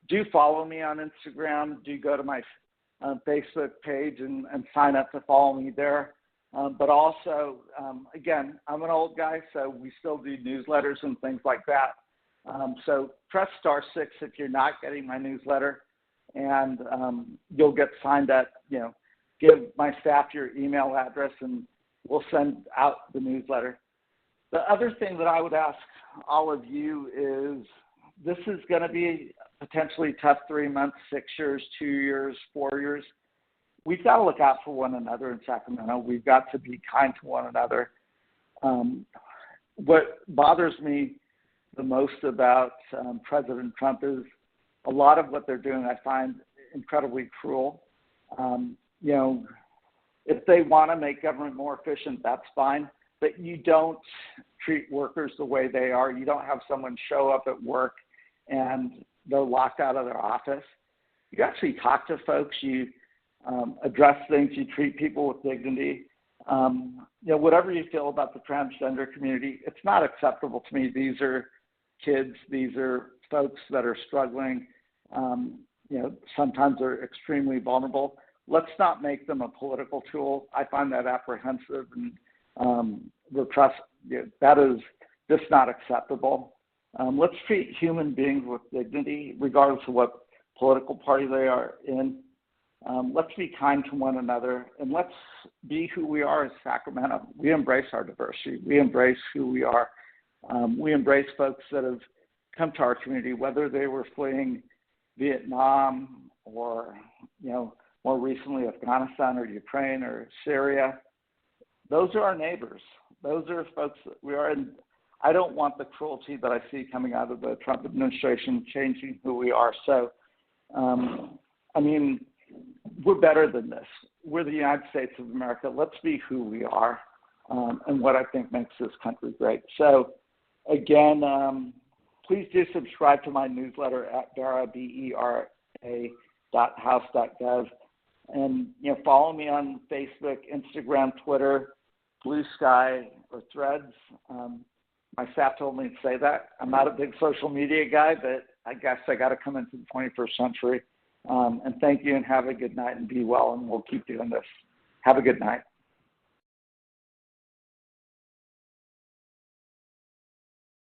[SPEAKER 1] do follow me on Instagram. Do go to my Facebook page and sign up to follow me there. But also, again, I'm an old guy, so we still do newsletters and things like that. So press *6 if you're not getting my newsletter, and you'll get signed up. Give my staff your email address, and we'll send out the newsletter. The other thing that I would ask all of you is this is going to be potentially tough 3 months, 6 years, 2 years, 4 years. We've got to look out for one another in Sacramento. We've got to be kind to one another. What bothers me the most about President Trump is a lot of what they're doing I find incredibly cruel. If they want to make government more efficient, that's fine, but you don't treat workers the way they are. You don't have someone show up at work and they're locked out of their office. You actually talk to folks, you address things, you treat people with dignity. Whatever you feel about the transgender community, it's not acceptable to me. These are kids, these are folks that are struggling. Sometimes they're extremely vulnerable. Let's not make them a political tool. I find that apprehensive and repressive. That is just not acceptable. Let's treat human beings with dignity, regardless of what political party they are in. Let's be kind to one another, and let's be who we are as Sacramento. We embrace our diversity. We embrace who we are. We embrace folks that have come to our community, whether they were fleeing Vietnam or, more recently Afghanistan or Ukraine or Syria. Those are our neighbors. Those are folks that we are. And I don't want the cruelty that I see coming out of the Trump administration changing who we are. So, we're better than this. We're the United States of America. Let's be who we are and what I think makes this country great. So, again, please do subscribe to my newsletter at Bera, BERA.house.gov. And, follow me on Facebook, Instagram, Twitter, Blue Sky, or Threads. My staff told me to say that. I'm not a big social media guy, but I guess I got to come into the 21st century. And thank you, and have a good night, and be well, and we'll keep doing this. Have a good night.